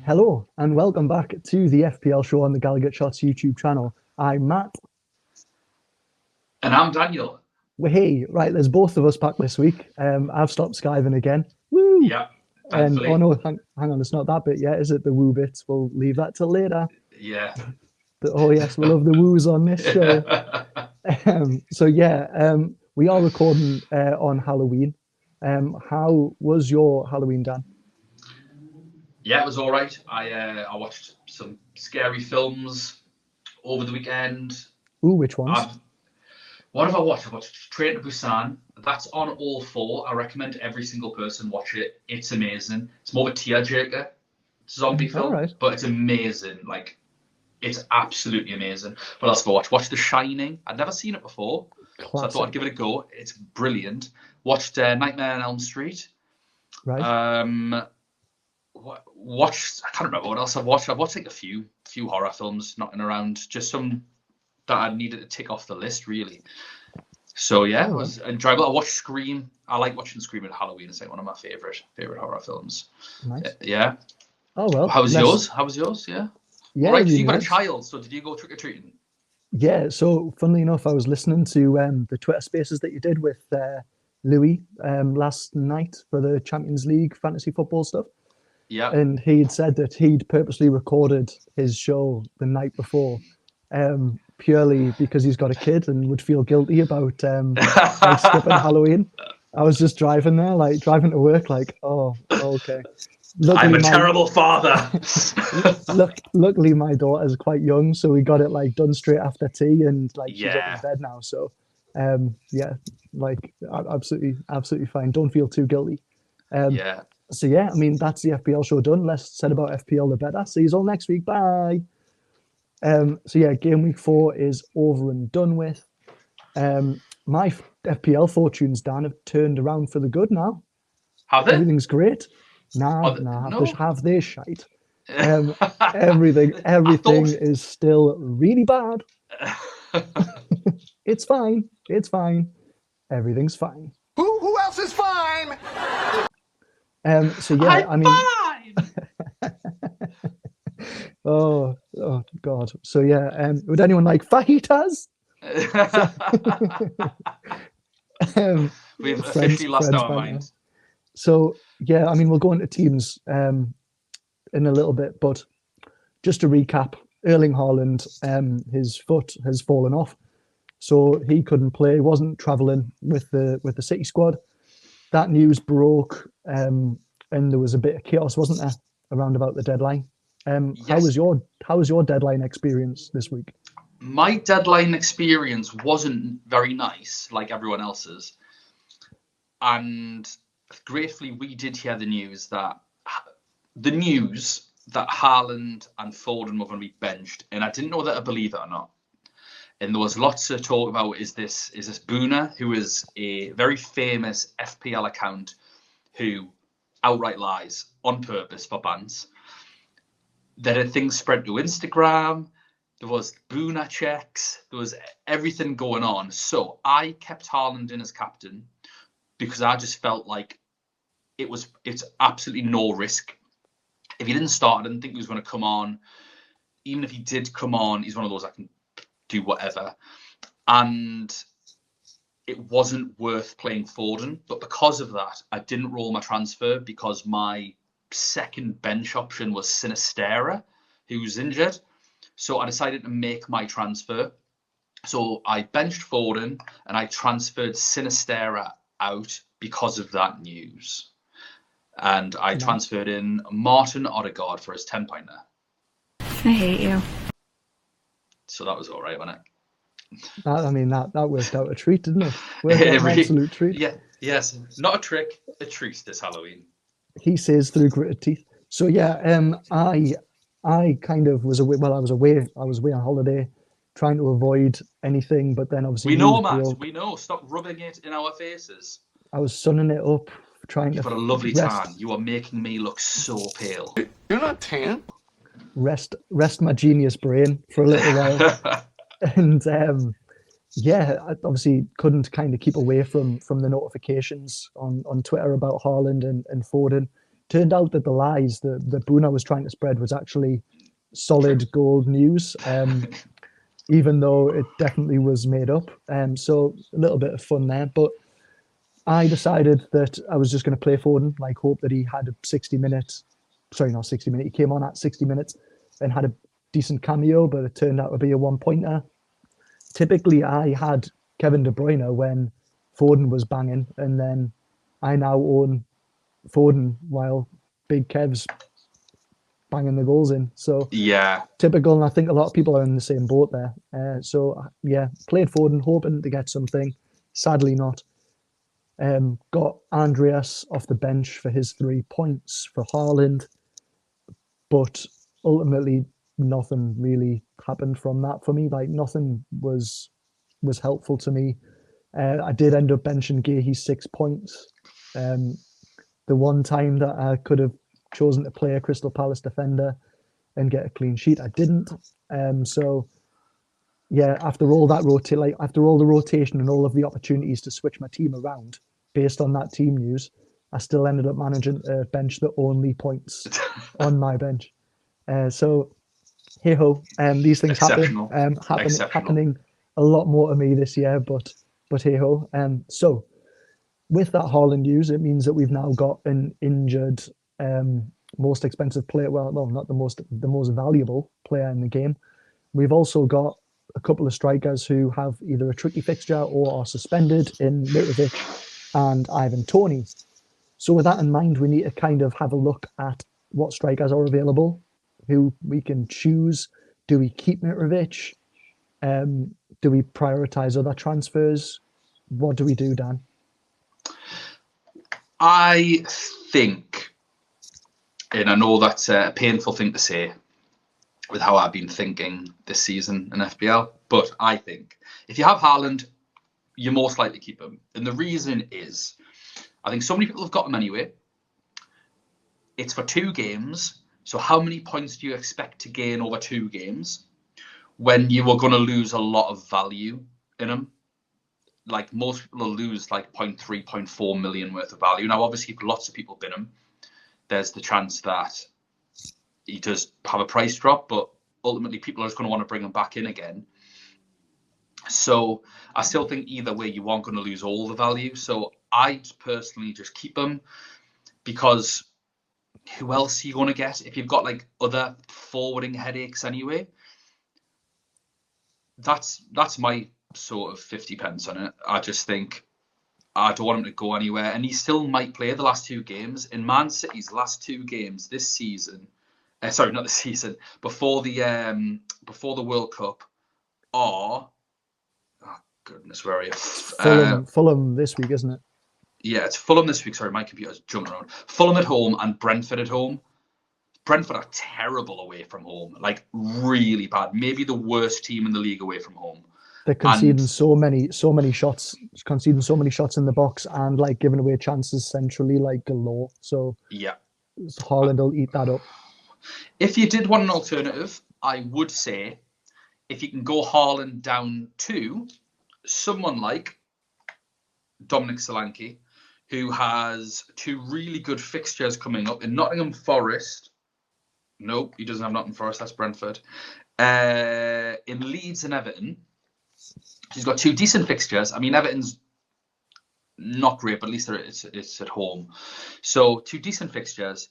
Hello and welcome back to the FPL show on the Gallowgateshots YouTube channel. I'm Matt. And I'm Daniel. Well, hey, right, there's both of us back this week. I've stopped skiving again. Woo! Yeah, thankfully. Oh no, hang on, it's not that bit yet, is it? The woo bits. We'll leave that till later. Yeah. Oh yes, we love the woos on this show. We are recording on Halloween. How was your Halloween, Dan? Yeah, it was all right. I watched some scary films over the weekend. Ooh, which ones? What have I watched? I watched Train to Busan. That's on all four. I recommend every single person watch it. It's amazing. It's more of a tearjerker zombie film, right. but it's amazing. Like, it's absolutely amazing. What else have I watched? Watched The Shining. I'd never seen it before, Classic. so I thought I'd give it a go. It's brilliant. Watched Nightmare on Elm Street. Right. Watched. I can't remember what else I've watched. I've watched like a few horror films, knocking around, just some that I needed to tick off the list, really. So yeah, it was enjoyable. I watched Scream. I like watching Scream at Halloween. It's like one of my favorite horror films. Nice. Yeah. Oh well. How was yours? How was yours? Yeah. Yeah. All right. So really you got nice. a child. So did you go trick or treating? Yeah, so funnily enough, I was listening to the Twitter Spaces that you did with Louis last night for the Champions League fantasy football stuff. Yeah. And he had said that he'd purposely recorded his show the night before, purely because he's got a kid and would feel guilty about like skipping Halloween. I was just driving there, like driving to work, like, oh, okay. I'm a terrible father. Luckily, my daughter's quite young, so we got it like done straight after tea, and like she's up in bed now. So, like absolutely fine. Don't feel too guilty. Yeah. So yeah, I mean that's the FPL show done. Less said about FPL, the better. See you all next week. Bye. So yeah, game week 4 is over and done with. My FPL fortunes, Dan, have turned around for the good now. Have they? Everything's great. No. Have this shite. Everything is still really bad. It's fine. Everything's fine. Who else is fine? So yeah, I'm fine. Oh God. So yeah, would anyone like fajitas? We've officially lost our minds. So yeah, I mean we'll go into teams in a little bit, but just to recap, Erling Haaland, his foot has fallen off, so he couldn't play. He wasn't travelling with the City squad. That news broke, and there was a bit of chaos, wasn't there, around about the deadline? Yes. How was your deadline experience this week? My deadline experience wasn't very nice, like everyone else's, and gratefully we did hear the news that Haaland and Foden were going to be benched, and I didn't know that to believe it or not. And there was lots of talk about is this Boona, who is a very famous FPL account who outright lies on purpose for bans. There had things spread to Instagram. There was Boona checks. There was everything going on. So I kept Haaland in as captain because I just felt like it's absolutely no risk. If he didn't start, I didn't think he was going to come on. Even if he did come on, he's one of those that can do whatever. And it wasn't worth playing Foden. But because of that, I didn't roll my transfer because my second bench option was Sinistera, who was injured. So I decided to make my transfer. So I benched Foden and I transferred Sinistera out because of that news. And I transferred in Martin Odegaard for his 10-pointer. I hate you. So that was all right, wasn't it? That worked out a treat, didn't it? Worked out an absolute treat. Yeah, yes. Not a trick, a treat this Halloween. He says through gritted teeth. So yeah, I kind of was away. Well, I was away on holiday, trying to avoid anything. But then obviously we know, Matt. We know. Stop rubbing it in our faces. I was sunning it up, trying You've to. got a lovely tan. You are making me look so pale. You're not tan. Rest my genius brain for a little while, and yeah, I obviously couldn't kind of keep away from the notifications on Twitter about Haaland and Foden. turned out that the lies that Buna was trying to spread was actually solid gold news, even though it definitely was made up. So a little bit of fun there. But I decided that I was just going to play Foden, like hope that he had a 60 minutes. Sorry, not 60 minutes. He came on at 60 minutes and had a decent cameo, but it turned out to be a one-pointer. Typically, I had Kevin De Bruyne when Foden was banging, and then I now own Foden while Big Kev's banging the goals in. So Yeah. typical, and I think a lot of people are in the same boat there. So yeah, played Foden, hoping to get something. Sadly not. Got Andreas off the bench for his 3 points for Haaland, but ultimately nothing really happened from that for me. Like nothing was helpful to me. I did end up benching Gahey's 6 points. The one time that I could have chosen to play a Crystal Palace defender and get a clean sheet, I didn't. So yeah, after all the rotation and all of the opportunities to switch my team around based on that team news, I still ended up managing to bench the only points on my bench. So hey ho, these things happen. Happening a lot more to me this year, but hey ho. So with that Haaland news, it means that we've now got an injured most expensive player. Well, not the most valuable player in the game. We've also got a couple of strikers who have either a tricky fixture or are suspended in Mitrovic and Ivan Toney. So with that in mind, we need to kind of have a look at what strikers are available, who we can choose. Do we keep Mitrovic? Do we prioritise other transfers? What do we do, Dan? I think, and I know that's a painful thing to say with how I've been thinking this season in FPL, but I think if you have Haaland, you're most likely to keep him. And the reason is, I think so many people have got him anyway. It's for 2 games. So how many points do you expect to gain over 2 games when you are going to lose a lot of value in him? Like most people will lose like 0.3, 0.4 million worth of value. Now, obviously, lots of people bin him. There's the chance that he does have a price drop, but ultimately people are just going to want to bring him back in again. So I still think either way you aren't going to lose all the value. So I'd personally just keep him, because who else are you going to get if you've got like other forwarding headaches anyway? That's my sort of 50 pence on it. I just think I don't want him to go anywhere, and he still might play the last 2 games. In Man City's last 2 games this season, sorry, not this season, before the World Cup, are goodness, where are you? Fulham this week, isn't it? Yeah, it's Fulham this week. Sorry, my computer's jumping around. Fulham at home and Brentford at home. Brentford are terrible away from home, like really bad. Maybe the worst team in the league away from home. They're conceding so many shots, in the box, and like giving away chances centrally like galore. So yeah, Haaland will eat that up. If you did want an alternative, I would say if you can go Haaland down to someone like Dominic Solanke, who has 2 really good fixtures coming up in Nottingham Forest. Nope, he doesn't have Nottingham Forest. That's Brentford. In Leeds and Everton. He's got 2 decent fixtures. I mean, Everton's not great, but at least it's at home. So 2 decent fixtures.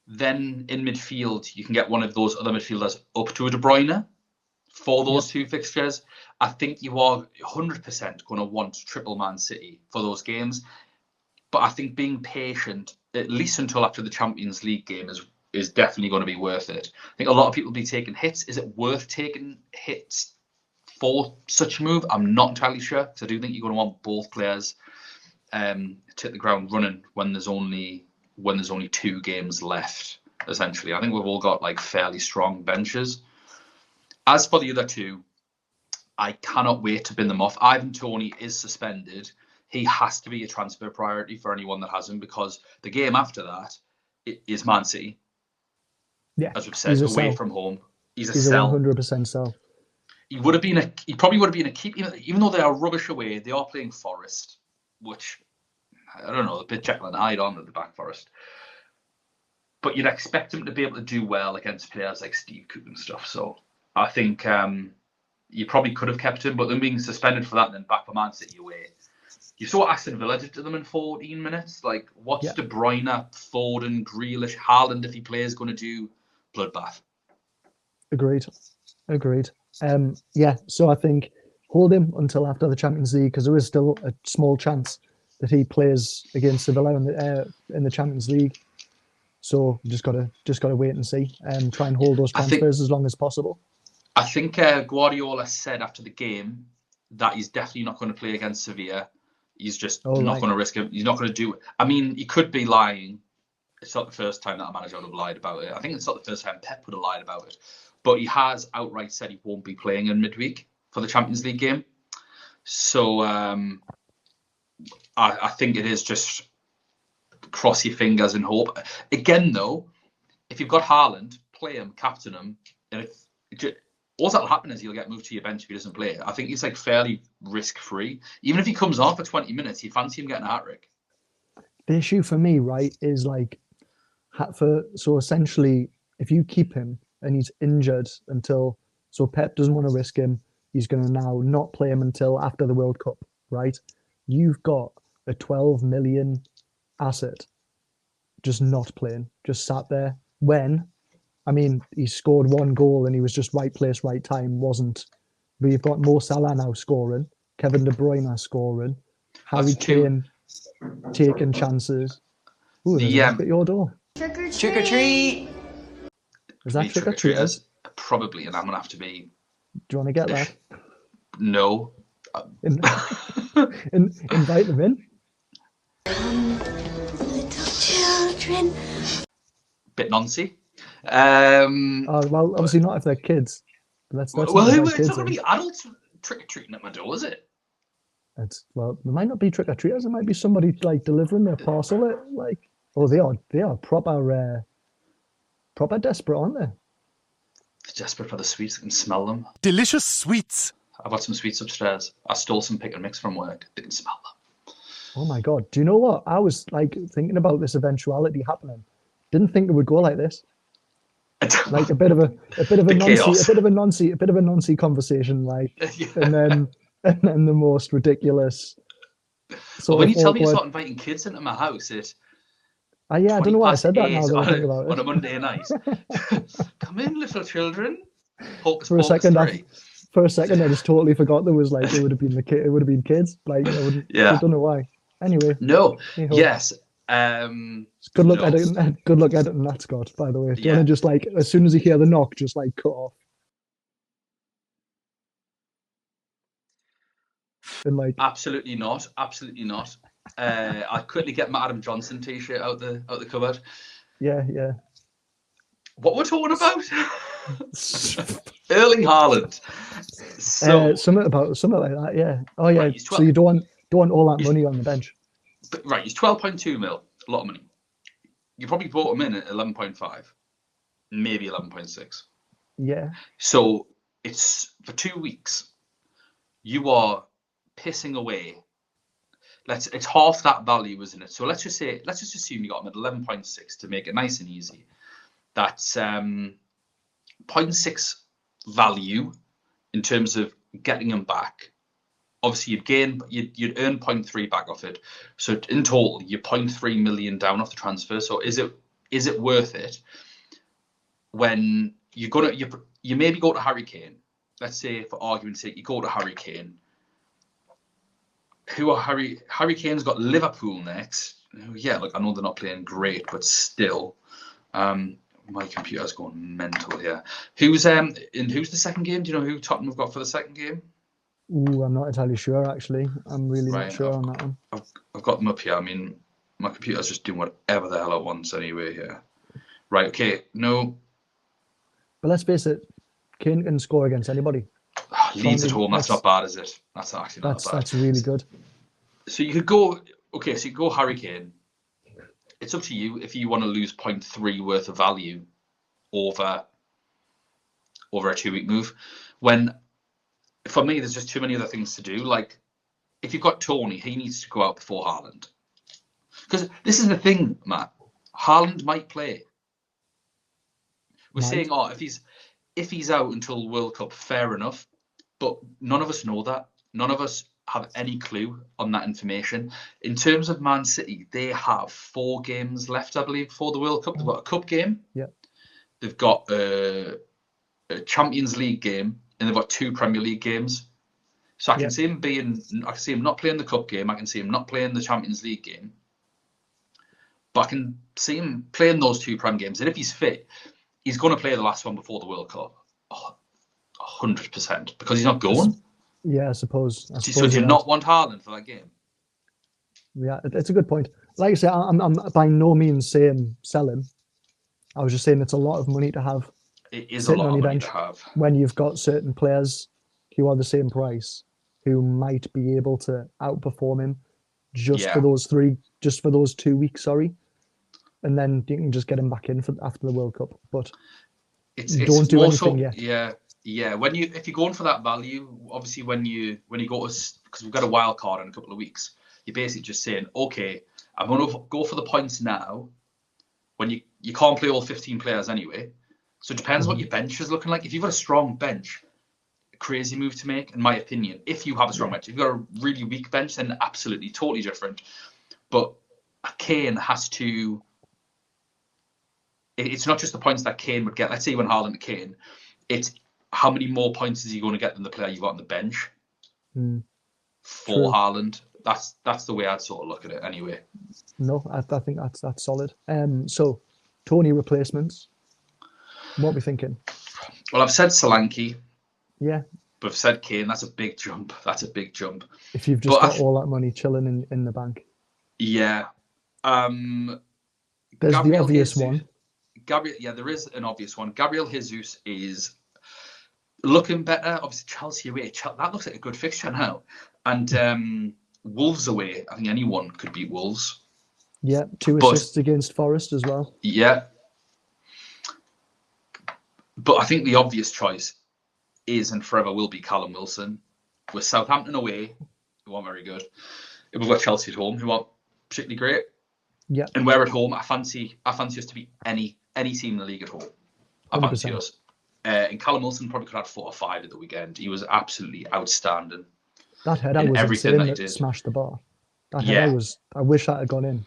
Then in midfield, you can get one of those other midfielders up to a De Bruyne for those 2 fixtures. I think you are 100% going to want triple Man City for those games. But I think being patient, at least until after the Champions League game, is definitely going to be worth it. I think a lot of people will be taking hits. Is it worth taking hits for such a move? I'm not entirely sure, because I do think you're going to want both players to hit the ground running when there's only 2 games left, essentially. I think we've all got like fairly strong benches. As for the other 2, I cannot wait to bin them off. Ivan Toney is suspended. He has to be a transfer priority for anyone that has him, because the game after that is Man City. Yeah, as we've said, away from home. He's a sell. 100% sell. He probably would have been a keep, even though they are rubbish away. They are playing Forest, which I don't know, a bit Jekyll and Hyde on at the back. Forest. but you'd expect him to be able to do well against players like Steve Cook and stuff. So I think you probably could have kept him, but then being suspended for that and then back for Man City away. You saw what Aston Villa did to them in 14 minutes. Like, what's De Bruyne, Foden, Grealish, Haaland, if he plays, going to do? Bloodbath. Agreed. So I think hold him until after the Champions League, because there is still a small chance that he plays against Sevilla in the Champions League. So just gotta wait and see, and try and hold those transfers as long as possible. I think Guardiola said after the game that he's definitely not going to play against Sevilla. He's just not going to risk it. He's not going to do it. I mean, he could be lying. It's not the first time that a manager would have lied about it. I think it's not the first time Pep would have lied about it. But he has outright said he won't be playing in midweek for the Champions League game. So I think it is just cross your fingers and hope. Again, though, if you've got Haaland, play him, captain him, and all that'll happen is he'll get moved to your bench if he doesn't play. I think he's like fairly risk-free. Even if he comes on for 20 minutes, you fancy him getting a hat-trick. The issue for me, right, is like, so essentially, if you keep him and he's injured so Pep doesn't want to risk him, he's going to now not play him until after the World Cup, right? You've got a 12 million asset just not playing, just sat there he scored one goal and he was just right place, right time, but you've got Mo Salah now scoring, Kevin De Bruyne scoring, Harry Kane taking chances. Ooh, there's a knock at your door. Trick or treat. Is that trick or treaters? Probably, and I'm going to have to be... Do you want to get that? No. Invite them in. Little children. Bit noncy. Well, obviously not if they're kids. It's not going to be adults trick-or-treating at my door, is it? There might not be trick-or-treaters. It might be somebody like delivering their parcel. They are proper desperate, aren't they? They're desperate for the sweets. I can smell them. Delicious sweets. I've got some sweets upstairs. I stole some pick and mix from work. They can smell them. Oh my God. Do you know what? I was like thinking about this eventuality happening. Didn't think it would go like this. Like a bit of a noncy conversation, like, yeah. and then the most ridiculous. Well, when you tell me to start inviting kids into my house, I don't know why I said that now that I think about it. On a Monday night. Come in, little children. For a second, I just totally forgot there was like it would have been kids. Like I don't know why. Anyway. No. Yes. Good luck editing that, Scott, by the way. Do you want to just like as soon as you hear the knock, just like cut off? And like absolutely not. I'll quickly get my Adam Johnson t-shirt out the cupboard. Yeah. What we're talking about? Erling Haaland. Something like that, yeah. Oh yeah. Right, so you don't want all that money on the bench. But, right, he's 12.2 mil, a lot of money. You probably bought him in at 11.5, maybe 11.6. Yeah. So it's for 2 weeks. You are pissing away. It's half that value, isn't it? So let's just assume you got him at 11.6 to make it nice and easy. That's 0.6 value in terms of getting him back. Obviously, you'd earn 0.3 back off it. So in total, you're 0.3 million down off the transfer. So is it worth it when you maybe go to Harry Kane? Let's say, for argument's sake, you go to Harry Kane. Harry Kane's got Liverpool next. Yeah, look, I know they're not playing great, but still, my computer's going mental here. Who's the second game? Do you know who Tottenham have got for the second game? Ooh, I'm not entirely sure, actually. I'm really not sure on that one. I've got them up here. I mean, my computer's just doing whatever the hell it wants anyway here. Right, okay, no. But let's face it, Kane can score against anybody. Leeds at home, that's not bad, is it? That's actually not bad. That's really good. So you could go, Harry Kane. It's up to you if you want to lose 0.3 worth of value over a 2-week move. When, for me, there's just too many other things to do. Like, if you've got Tony, he needs to go out before Haaland. Because this is the thing, Matt. Haaland might play. We're Might. saying, oh, if he's out until World Cup, fair enough. But none of us know that. None of us have any clue on that information. In terms of Man City, they have 4 games left, I believe, before the World Cup. They've got a cup game. Yeah. They've got a Champions League game, and they've got 2 Premier League games. So I can see him not playing the cup game. I can see him not playing the Champions League game. But I can see him playing those 2 Prem games. And if he's fit, he's going to play the last one before the World Cup. 100%. Because he's not going. Yeah, I suppose. So do you not want Haaland for that game? Yeah, it's a good point. Like I say, I'm by no means saying sell him. I was just saying it's a lot of money to have. It is a lot of money to have. When you've got certain players who are the same price, who might be able to outperform him for those 2 weeks, and then you can just get him back in after the World Cup. But don't do anything yet. Yeah. If you're going for that value, obviously when you go to, because we've got a wild card in a couple of weeks, you're basically just saying, okay, I'm going to go for the points now. When you can't play all 15 players anyway, so it depends what your bench is looking like. If you've got a strong bench, a crazy move to make, in my opinion. If you have a strong bench, if you've got a really weak bench, then absolutely, totally different. But Kane has to. It's not just the points that Kane would get. Let's say when Haaland to Kane, it's how many more points is he going to get than the player you've got on the bench for Haaland. That's the way I'd sort of look at it anyway. No, I think that's solid. So, Tony replacements. What are we thinking? Well, I've said Solanke. Yeah. But I've said Kane. That's a big jump. If you've just got all that money chilling in the bank. Yeah. There's Gabriel the obvious Jesus, one. There is an obvious one. Gabriel Jesus is looking better. Obviously, Chelsea away. That looks like a good fixture now. And Wolves away. I think anyone could beat Wolves. Yeah, 2 assists against Forest as well. Yeah. But I think the obvious choice is and forever will be Callum Wilson. With Southampton away, who aren't very good. We've got Chelsea at home, who aren't particularly great. Yeah. And we're at home. I fancy us to beat any team in the league at home. I fancy 100%. us. And Callum Wilson probably could have 4 or 5 at the weekend. He was absolutely outstanding. That header was everything insane that he that did. smashed the bar. That header was. I wish that had gone in.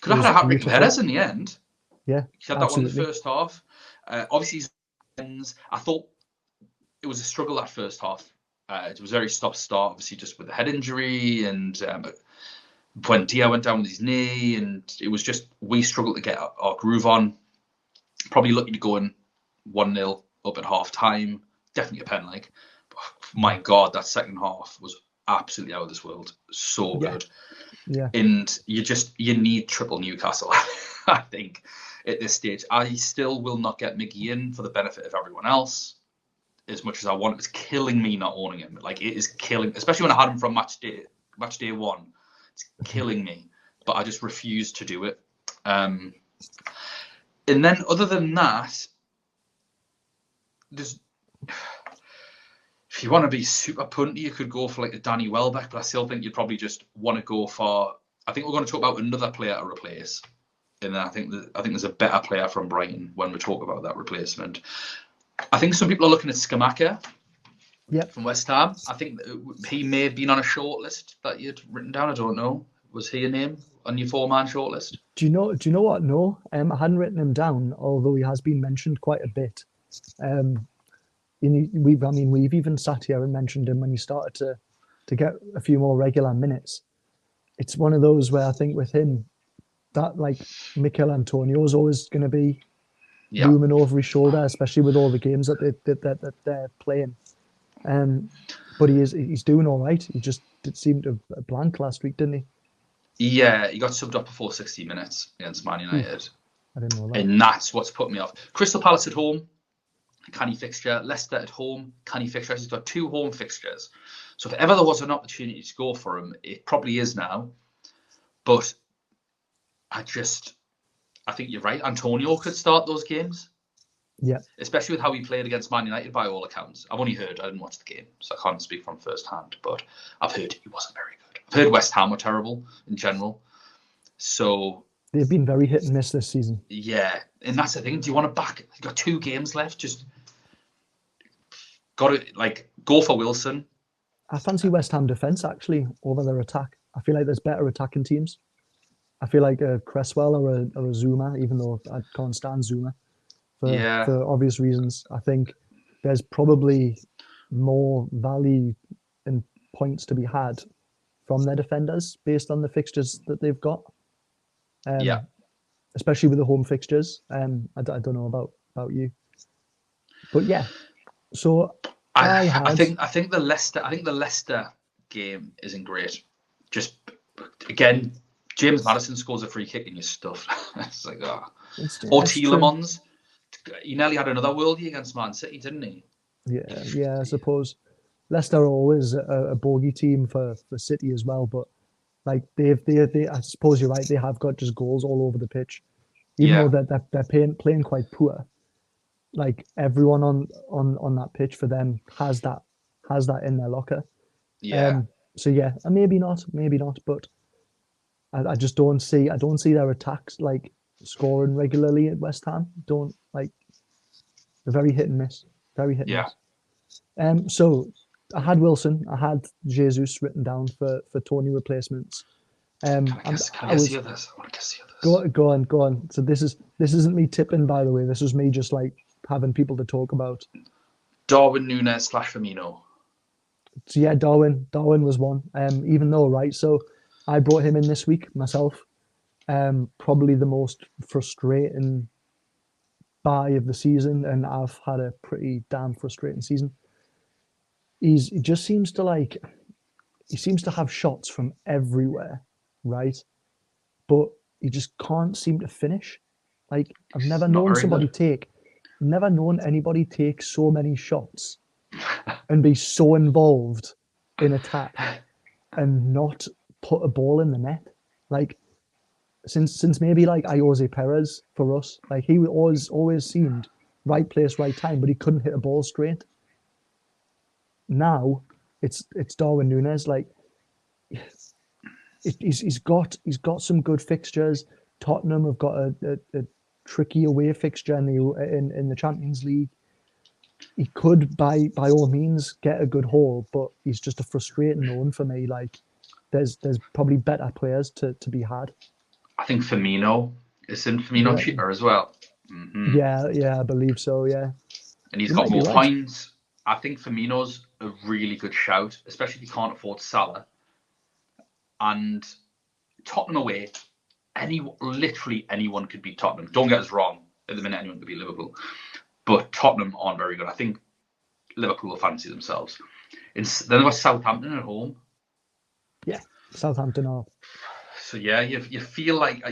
Could have had a hat-trick of headers in the end. Yeah, he had that one in the first half. Obviously, I thought it was a struggle that first half. It was very stop-start, obviously, just with the head injury and when Dia went down with his knee, and it was just we struggled to get our groove on. Probably looking to go in 1-0 up at half time. Definitely a pen leg. My God, that second half was absolutely out of this world. So good. Yeah. And you need triple Newcastle, I think, at this stage. I still will not get Mickey in for the benefit of everyone else as much as I want. It's killing me not owning him. Like, it is killing, especially when I had him from match day 1. It's killing me. But I just refuse to do it. And then other than that, if you want to be super punty, you could go for like a Danny Welbeck, but I still think you'd probably just want to go for. I think we're going to talk about another player to replace, and I think there's a better player from Brighton when we talk about that replacement. I think some people are looking at Skamaka from West Ham. I think he may have been on a shortlist that you'd written down. I don't know. Was he a name on your 4-man shortlist? Do you know what? No, I hadn't written him down, although he has been mentioned quite a bit. We've even sat here and mentioned him when he started to get a few more regular minutes. It's one of those where I think with him, that like Mikel Antonio is always going to be looming over his shoulder, especially with all the games that they're playing. But he's doing all right. He just seemed to blank last week, didn't he? Yeah, he got subbed up before 60 minutes against Man United. I didn't know that. And that's what's put me off. Crystal Palace at home, canny fixture. Leicester at home, canny fixture. He's got 2 home fixtures. So if ever there was an opportunity to go for him, it probably is now. But I think you're right. Antonio could start those games. Yeah. Especially with how he played against Man United by all accounts. I've only heard, I didn't watch the game, so I can't speak from first hand, but I've heard he wasn't very good. I've heard West Ham were terrible in general. So They've been very hit and miss this season. Yeah, and that's the thing. Do you want to back? You've got 2 games left. Just got to go for Wilson. I fancy West Ham defence actually over their attack. I feel like there's better attacking teams. I feel like a Cresswell or a Zuma, even though I can't stand Zuma for obvious reasons. I think there's probably more value and points to be had from their defenders based on the fixtures that they've got. Especially with the home fixtures. I don't know about you, but yeah. So I think the Leicester game isn't great. Just again, James Maddison scores a free kick and you're stuffed. It's like or Tielemans. He nearly had another worldie against Man City, didn't he? Yeah. I suppose Leicester are always a bogey team for City as well, but like they I suppose you're right. They have got just goals all over the pitch, even though they're playing quite poor. Like everyone on that pitch for them has that in their locker. Yeah. So yeah, and maybe not, but I just don't see their attacks like scoring regularly at West Ham. Don't like they're very hit and miss. Very hit and miss. So I had Wilson, I had Jesus written down for Tony replacements. Can I guess the others? I want to guess the others. Go on. So this isn't me tipping, by the way. This was me just like having people to talk about. Darwin Núñez / Firmino. So yeah, Darwin was one. Even though, right, so I brought him in this week myself. Probably the most frustrating buy of the season, and I've had a pretty damn frustrating season. He just seems to have shots from everywhere, right? But he just can't seem to finish. Like I've never known anybody take so many shots and be so involved in attack and not put a ball in the net. Like since maybe like Jose Perez for us, like he always seemed right place, right time, but he couldn't hit a ball straight. Now it's Darwin Núñez. Like he's got some good fixtures. Tottenham have got a tricky away fixture in the Champions League. He could by all means get a good haul, but he's just a frustrating one for me. Like there's probably better players to be had. I think Firmino cheaper as well. Mm-hmm. Yeah, I believe so. Yeah, and he's got more points. I think Firmino's a really good shout, especially if you can't afford Salah. And Tottenham away, literally anyone could beat Tottenham. Don't get us wrong. At the minute, anyone could beat Liverpool. But Tottenham aren't very good. I think Liverpool will fancy themselves. Then they've got Southampton at home. Yeah, Southampton are. So yeah, you feel like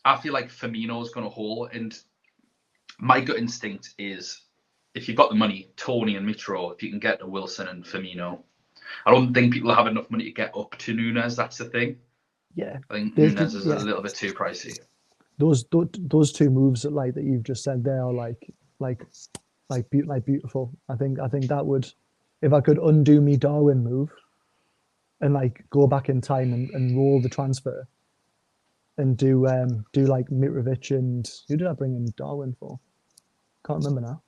I feel like Firmino's going to haul. And my gut instinct is, if you've got the money, Tony and Mitro, if you can get to Wilson and Firmino. I don't think people have enough money to get up to Núñez. That's the thing. Yeah, I think Núñez is a little bit too pricey. Those two moves that you've just said there are like beautiful. I think that would, if I could undo me Darwin move, and like go back in time and roll the transfer, and do like Mitrovic and who did I bring in Darwin for? Can't remember now.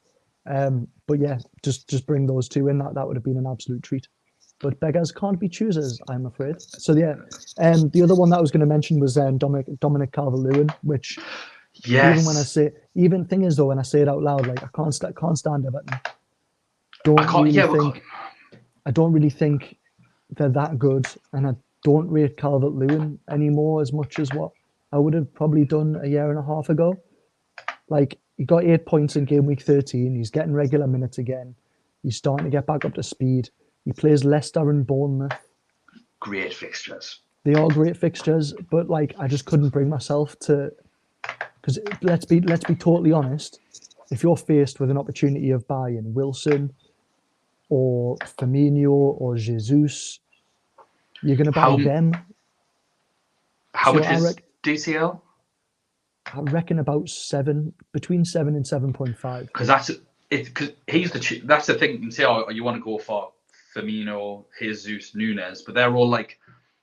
But yeah, just bring those two in. That would have been an absolute treat. But beggars can't be choosers, I'm afraid. So yeah, the other one that I was going to mention was Dominic Calvert-Lewin, which yes. Thing is though, when I say it out loud, like I can't stand Everton. I don't really think they're that good, and I don't rate Calvert-Lewin anymore as much as what I would have probably done a year and a half ago. Like he got 8 points in game week 13. He's getting regular minutes again. He's starting to get back up to speed. He plays Leicester and Bournemouth. Great fixtures. They are great fixtures, but like I just couldn't bring myself to, because let's be totally honest. If you're faced with an opportunity of buying Wilson or Firmino or Jesus, you're going to buy them. How much is DCL? I reckon about between 7 and 7.5. Because that's the thing. You can say, oh, you want to go for Firmino, Jesus, Núñez, but they're all like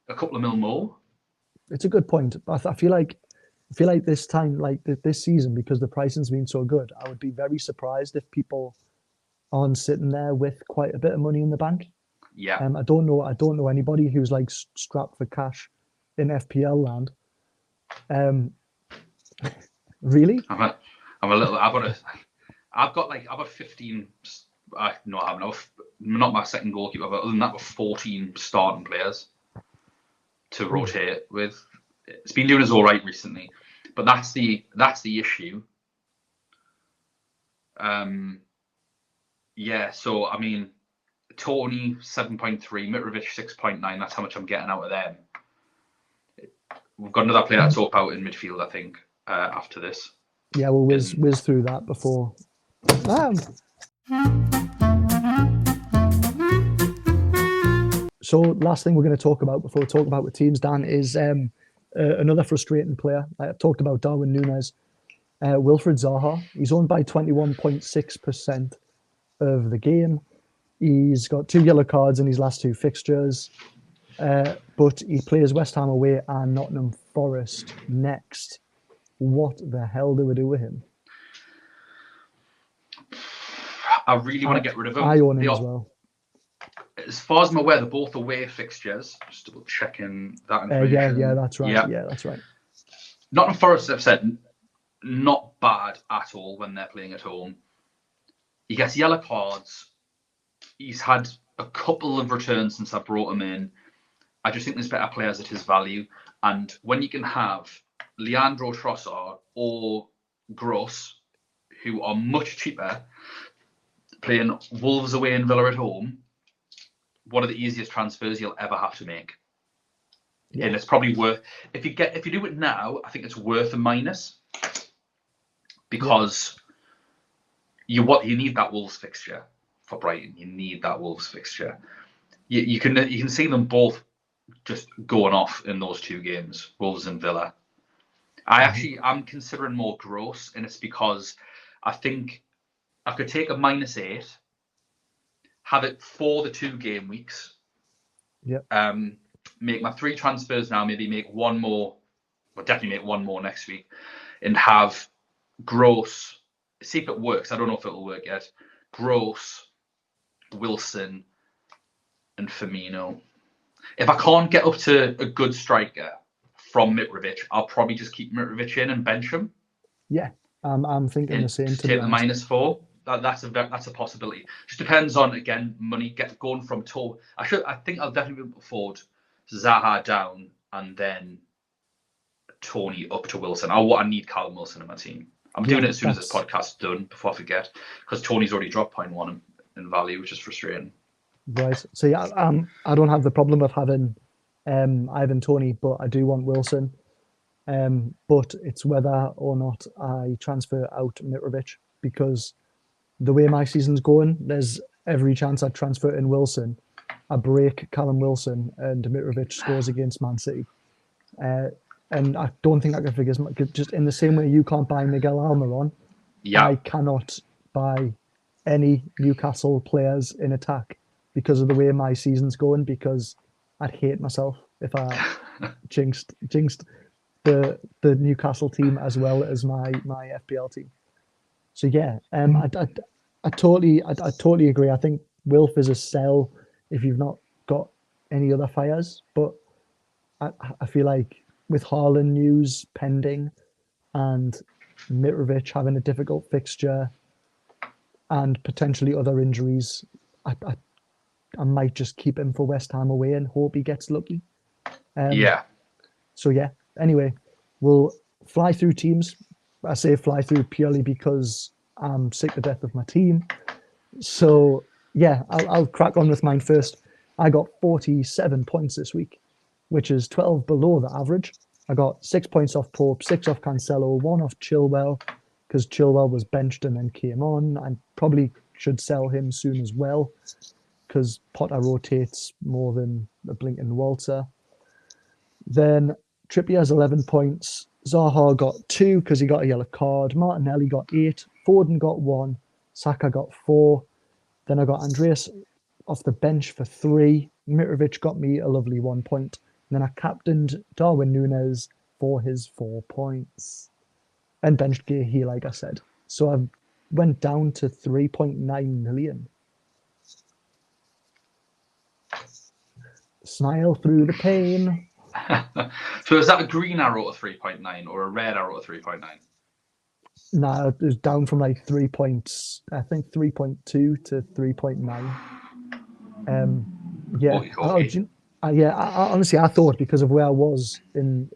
a couple of mil more. It's a good point. I feel like I feel like this time, like this season, because the pricing's been so good, I would be very surprised if people aren't sitting there with quite a bit of money in the bank. Yeah. I don't know anybody who's like strapped for cash in FPL land. Really? I'm a little. I've got 15. No, I haven't. Not my second goalkeeper, but other than that, I've got 14 starting players to rotate with. It's been doing us all right recently, but that's the issue. Yeah. So I mean, Tony 7.3, Mitrovic 6.9. That's how much I'm getting out of them. We've got another player to talk about in midfield, I think, after this. Yeah, we'll whiz through that before. So last thing we're going to talk about before we talk about the teams, Dan, is another frustrating player. I've talked about Darwin Núñez. Wilfried Zaha. He's owned by 21.6% of the game. He's got 2 yellow cards in his last 2 fixtures. But he plays West Ham away and Nottingham Forest next. What the hell do we do with him? I really want to get rid of him. I own him as well. As far as I'm aware, they're both away fixtures. Just double checking that information. Yeah, that's right. Yeah, that's right. Nottingham Forest, I've said, not bad at all when they're playing at home. He gets yellow cards. He's had a couple of returns since I brought him in. I just think there's better players at his value. And when you can have Leandro Trossard or Gross, who are much cheaper, playing Wolves away and Villa at home, one of the easiest transfers you'll ever have to make. Yeah. And it's probably worth, if you do it now, I think it's worth a minus, because you need that Wolves fixture for Brighton. You need that Wolves fixture. You can see them both just going off in those 2 games, Wolves and Villa. I'm considering more Gross, and it's because I think I could take a -8, have it for the 2 game weeks. Yep. Make my 3 transfers now, maybe make one more, well, definitely make one more next week, and have Gross, see if it works. I don't know if it'll work yet. Gross, Wilson, and Firmino. If I can't get up to a good striker from Mitrovic, I'll probably just keep Mitrovic in and bench him. Yeah, I'm thinking the same. To take the -4. That's a possibility. Just depends on, again, money going from I think I'll definitely be able to afford Zaha down and then Tony up to Wilson. I need Callum Wilson in my team. I'm doing it as soon as this podcast's done, before I forget, because Tony's already dropped 0.1 in value, which is frustrating. Right. So yeah, I don't have the problem of having Ivan Toney, but I do want Wilson. But it's whether or not I transfer out Mitrovic, because the way my season's going, there's every chance I'd transfer in Wilson. I break Callum Wilson and Mitrovic scores against Man City. And I don't think I can figure, just in the same way you can't buy Miguel Almiron, I cannot buy any Newcastle players in attack because of the way my season's going, because I'd hate myself if I jinxed the Newcastle team as well as my FPL team. So yeah, I totally agree. I think Wilf is a sell if you've not got any other fires, but I feel like with Haaland news pending and Mitrovic having a difficult fixture and potentially other injuries, I might just keep him for West Ham away and hope he gets lucky. So yeah, anyway, we'll fly through teams. I say fly through purely because I'm sick to death of my team. So yeah, I'll crack on with mine first. I got 47 points this week, which is 12 below the average. I got 6 points off Pope, 6 off Cancelo, 1 off Chilwell, because Chilwell was benched and then came on. I probably should sell him soon as well, because Potter rotates more than a blinking Walter. Then Trippier has 11 points. Zaha got 2 because he got a yellow card. Martinelli got 8. Foden got 1. Saka got 4. Then I got Andreas off the bench for 3. Mitrovic got me a lovely 1 point. And then I captained Darwin Núñez for his 4 points. And benched Gahe, like I said. So I went down to 3.9 million. Smile through the pain. So is that a green arrow to 3.9 or a red arrow to 3.9? Nah, it was down from like 3.2 to 3.9. Yeah. Okay. Honestly, I thought because of where I was in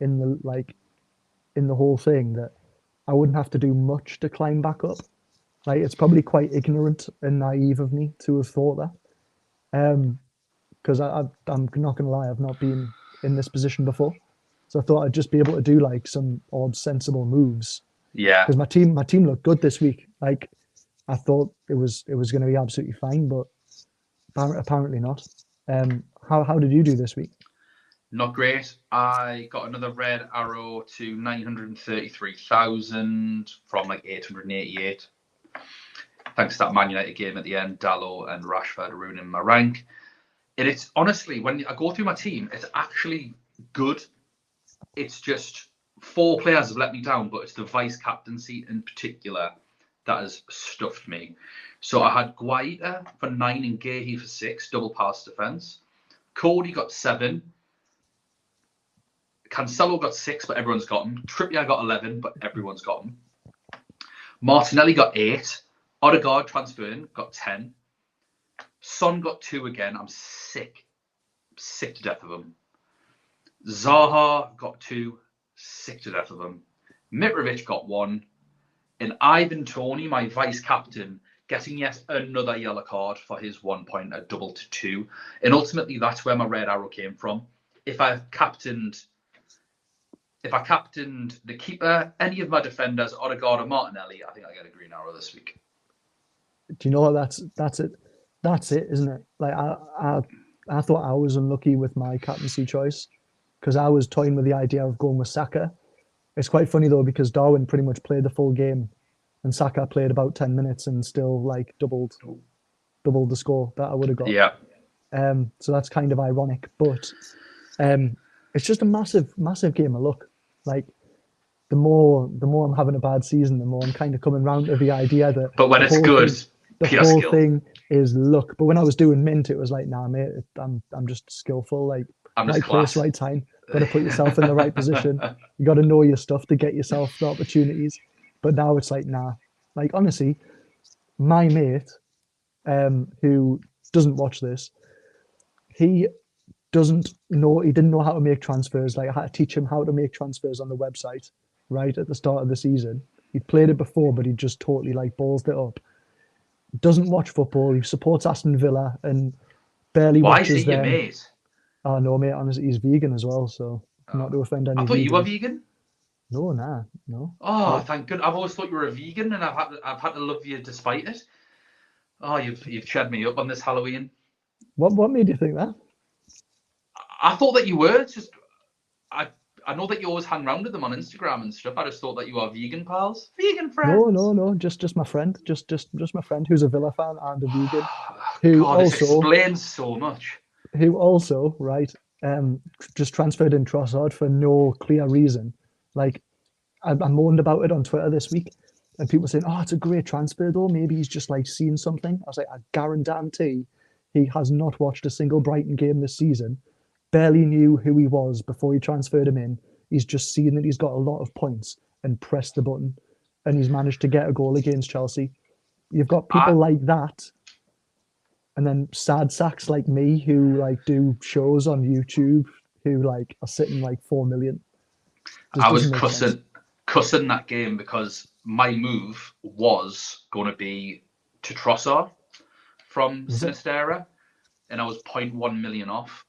the whole thing that I wouldn't have to do much to climb back up. Like, it's probably quite ignorant and naive of me to have thought that. Because I'm not going to lie, I've not been in this position before. So I thought I'd just be able to do like some odd, sensible moves. Yeah. Because my team looked good this week. Like, I thought it was going to be absolutely fine, but apparently not. How did you do this week? Not great. I got another red arrow to 933,000 from like 888. Thanks to that Man United game at the end, Dalot and Rashford ruining my rank. And it's honestly, when I go through my team, it's actually good. It's just 4 players have let me down, but it's the vice captaincy in particular that has stuffed me. So I had Guaita for 9 and Gahe for 6, double pass defence. Cody got 7. Cancelo got 6, but everyone's got him. Trippier got 11, but everyone's got him. Martinelli got 8. Odegaard transferring got 10. Son got 2 again. I'm sick to death of him. Zaha got 2, sick to death of him. Mitrovic got 1. And Ivan Toney, my vice captain, getting yet another yellow card for his 1 point, a double to 2. And ultimately, that's where my red arrow came from. If I captained the keeper, any of my defenders, Odegaard or Martinelli, I think I get a green arrow this week. Do you know what? That's it. That's it, isn't it? Like I thought I was unlucky with my captaincy choice because I was toying with the idea of going with Saka. It's quite funny though because Darwin pretty much played the full game, and Saka played about 10 minutes and still like doubled the score that I would have got. Yeah. So that's kind of ironic, but it's just a massive game of luck. Like the more I'm having a bad season, the more I'm kind of coming round to the idea that. But when it's good, the whole thing is luck. But when I was doing mint, it was like, nah, mate, I'm just skillful. Like, I'm just right place, right time. Got to put yourself in the right position. You got to know your stuff to get yourself the opportunities. But now it's like, nah. Like, honestly, my mate, who doesn't watch this, he didn't know how to make transfers. Like, I had to teach him how to make transfers on the website right at the start of the season. He'd played it before, but he just totally like ballsed it up. Doesn't watch football. He supports Aston Villa and barely watches them. Why is he your mate? Oh no, mate. Honestly, he's vegan as well, so not to offend any. I thought you were vegan. No, no. Oh, thank God! I've always thought you were a vegan, and I've had to love you despite it. Oh, you've cheered me up on this Halloween. What made you think that? I thought that you were. It's just I know that you always hang around with them on Instagram and stuff. I just thought that you are vegan pals, vegan friends. No. Just my friend. Just my friend who's a Villa fan and a vegan. This explains so much. Who also, right, just transferred in Trossard for no clear reason. Like, I moaned about it on Twitter this week, and people saying, "Oh, it's a great transfer though. Maybe he's just like seen something." I was like, I guarantee he has not watched a single Brighton game this season. Barely knew who he was before he transferred him in. He's just seen that he's got a lot of points and pressed the button, and he's managed to get a goal against Chelsea. You've got people like that, and then sad sacks like me who like do shows on YouTube who like are sitting like 4 million. I was cussing that game because my move was going to be to Trossard from Sinistera, and I was 0.1 million off.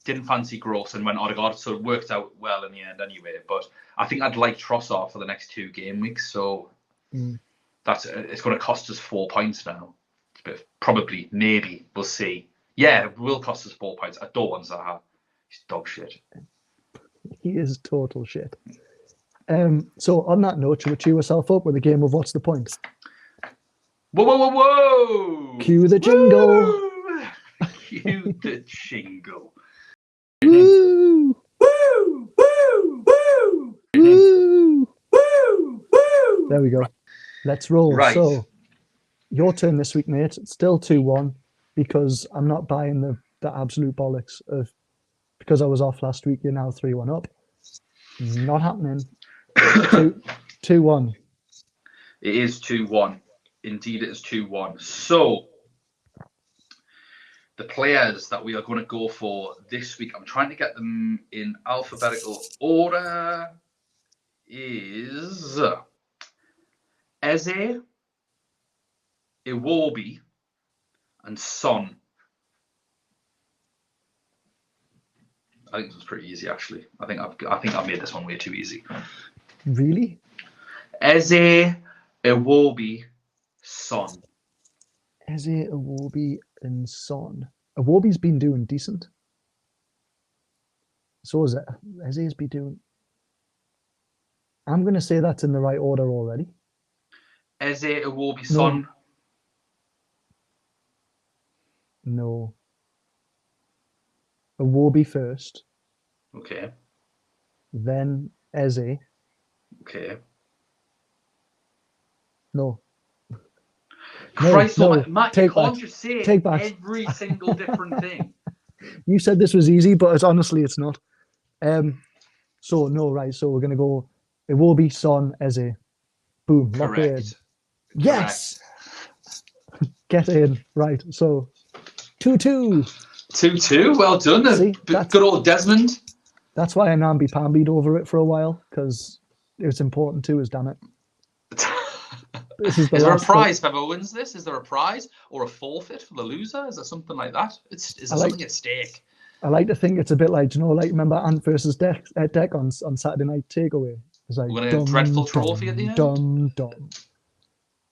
Didn't fancy Gross and went Odegaard, so it worked out well in the end anyway. But I think I'd like Trossard for the next 2 game weeks, so it's going to cost us 4 points now. Probably, maybe, we'll see. Yeah, it will cost us 4 points. I don't want Zaha. He's dog shit. He is total shit. So on that note, should we cheer yourself up with a game of What's the Point? Whoa! Cue the jingle. Cue the jingle. Woo! Woo! Woo! There we go. Let's roll. Right. So, your turn this week, mate. It's still 2-1 because I'm not buying the absolute bollocks of because I was off last week. You're now 3-1 up. Not happening. 2-1. It is 2-1. Indeed, it is 2-1. So, the players that we are going to go for this week, I'm trying to get them in alphabetical order, is Eze, Iwobi, and Son. I think this was pretty easy, actually. I think I've made this one way too easy. Really? Eze, Iwobi, Son. Eze, Iwobi, and Son. Iwobi's been doing decent. So is it. Eze's been doing... I'm going to say that's in the right order already. Eze, Iwobi, Son. No. Iwobi first. Okay. Then Eze. Okay. No. Christ, no, Matt, you take can't back. just say Take back. every single different thing. You said this was easy, but honestly, it's not. So, no, right. So we're going to go Iwobi, Son, Eze. Boom. Lock it in. Correct. Yes! Get in. Right. So, 2-2. 2-2. Well done. See, Good old Desmond. That's why I namby-pambied over it for a while, because it was important to us, damn it. Is there a prize if whoever wins this? Is there a prize or a forfeit for the loser? Is there something like that? Is there something at stake? I like to think it's a bit like, remember Ant versus Deck on Saturday Night Takeaway? It's like, We're going to have a dreadful trophy at the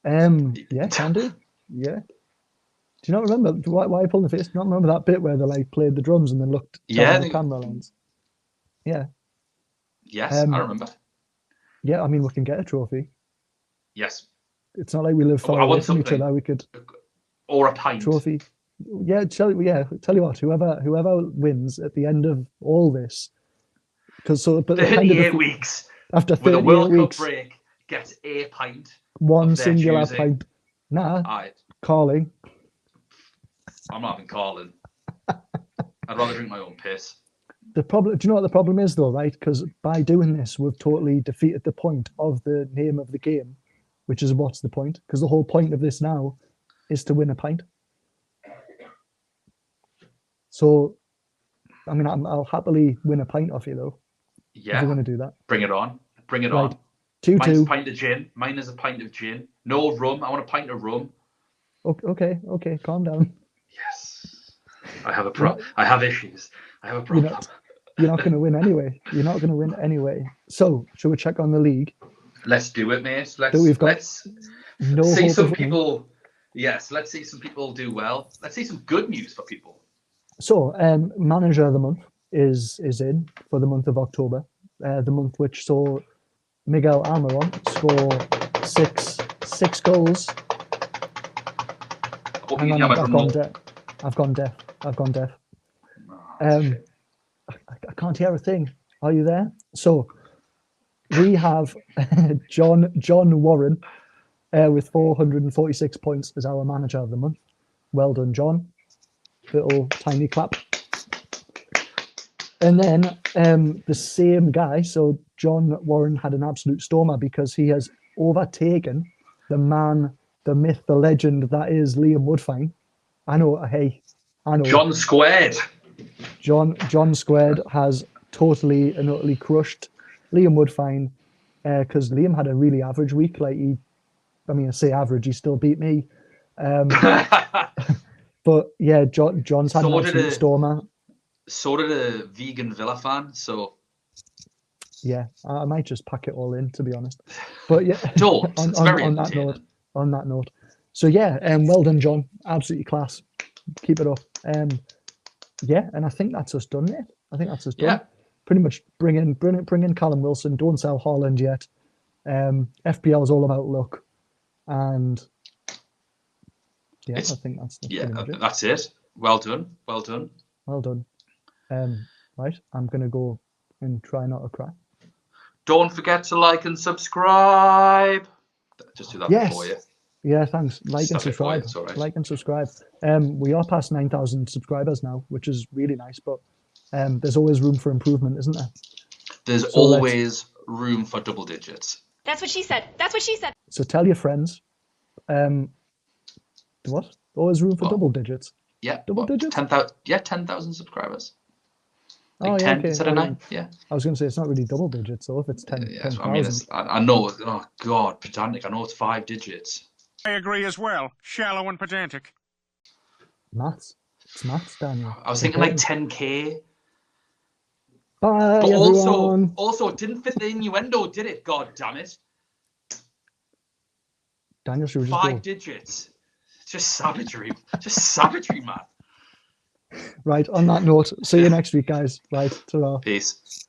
end? Yeah, can do. Yeah. Do you not remember? Why are you pulling the face? Do you not remember that bit where they played the drums and then looked down the camera lens? Yeah. Yes, I remember. Yeah, I mean, we can get a trophy. Yes. It's not like we live far away from each other. We could... Or a pint. Trophy. Yeah, tell you what, whoever wins at the end of all this, because 38 weeks after 38 with a World weeks, Cup break, gets a pint. One singular pint. Carling. I'm not having Carling. I'd rather drink my own piss. The problem, do you know what the problem is though, right? Because by doing this, we've totally defeated the point of the name of the game, which is what's the point? Because the whole point of this now is to win a pint. So, I mean, I'll happily win a pint off you though. Yeah. If we're going to do that. Bring it on. Bring it right. on. 2-2. Mine's a pint of gin. Mine is a pint of gin. No rum. I want a pint of rum. Okay. Calm down. Yes. I have issues. I have a problem. You're not going to win anyway. So, shall we check on the league? Let's do it, mate. Let's see some people. Yes, let's see some people do well. Let's see some good news for people. So, manager of the month is in for the month of October. The month which saw Miguel Almiron score six goals. Hang on, I've gone deaf. I can't hear a thing. Are you there? So we have John Warren with 446 points as our manager of the month. Well done, John. Little tiny clap. And then the same guy, so John Warren had an absolute stormer because he has overtaken the man, the myth, the legend that is Liam Woodfine. I know. John Squared. John Squared has totally and utterly crushed Liam Woodfine because Liam had a really average week. I say average, he still beat me. But yeah, John's had an absolute stormer. So did a vegan Villa fan. So yeah, I might just pack it all in, to be honest. But yeah, don't. It's very entertaining. On that note. So yeah, well done, John. Absolutely class. Keep it up. Yeah, and I think that's us done, mate. Yeah. Pretty much bring in Callum Wilson. Don't sell Haaland yet. FPL is all about luck, and yeah, I think that's pretty much it. That's it. Well done. Right, I'm gonna go and try not to cry. Don't forget to like and subscribe. Just do that Yes. before you. Yeah, thanks. Like and Stuff it for you, subscribe. it's all right. Like and subscribe. We are past 9,000 subscribers now, which is really nice, but there's always room for improvement, isn't there? There's So always room for double digits. That's what she said. That's what she said. So tell your friends. What? Always room for What? double digits. Yeah. Double digits? 10,000. Yeah, 10,000 subscribers. Like Oh, yeah, 10 okay. instead of 9. Yeah. I was going to say it's not really double digits, so if it's 10, Yeah. 10,000. I mean, I know. Oh God, pedantic. I know it's 5 digits. I agree as well. Shallow and pedantic. Maths. It's maths, Daniel. I was thinking like 10k. Bye, But everyone. also, it didn't fit the innuendo, did it? God damn it! Daniel, should we just 5 go? digits. It's just savagery. Just savagery, man. Right, on that note, see you next week, guys. Right, ta-ra. Peace.